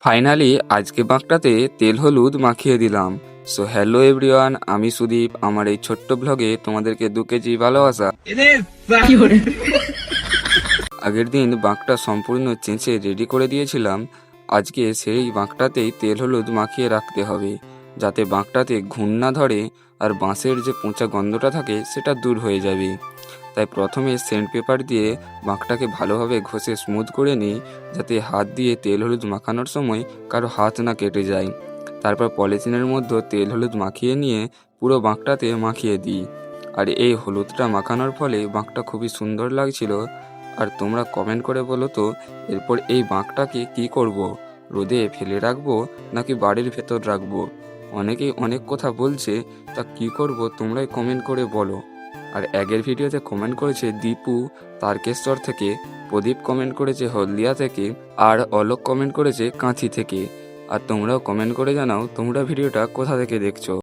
Finally আজকে বাঁকটাতে তেল হলুদ মাখিয়ে দিলাম। সো হ্যালো এভরিওয়ান, আমি সুদীপ। আমার এই ছোট্ট ব্লগে তোমাদেরকে 2 কেজি ভালোবাসা। আগের দিন বাঁকটা সম্পূর্ণ চেঁচে রেডি করে দিয়েছিলাম। আজকে সেই বাঁকটাতেই তেল হলুদ মাখিয়ে রাখতে হবে, যাতে বাঁকটাতে ঘুণ না ধরে আর বাঁশের যে পচা গন্ধটা থাকে সেটা দূর হয়ে যাবে। তাই প্রথমে সেন্ট পেপার দিয়ে বাঁকটাকে ভালোভাবে ঘষে স্মুথ করে নিই, যাতে হাত দিয়ে তেল হলুদ মাখানোর সময় কারো হাত না কেটে যায়। তারপর পলিথিনের মধ্যে তেল হলুদ মাখিয়ে নিয়ে পুরো বাঁকটাতে মাখিয়ে দিই। আর এই হলুদটা মাখানোর ফলে বাঁকটা খুবই সুন্দর লাগছিল। আর তোমরা কমেন্ট করে বলো তো, এরপর এই বাঁকটাকে কি করব? রোদে ফেলে রাখবো নাকি বাড়ির ভেতর রাখবো? অনেকেই অনেক কথা বলছে, তা কি করব তোমরাই কমেন্ট করে বলো। আর আগের ভিডিওতে কমেন্ট করেছে দীপু তারকেশ্বর থেকে, প্রদীপ কমেন্ট করেছে হলদিয়া থেকে, আর অলোক কমেন্ট করেছে কাঁথি থেকে। আর তোমরাও কমেন্ট করে জানাও তোমরা ভিডিওটা কোথা থেকে দেখছো।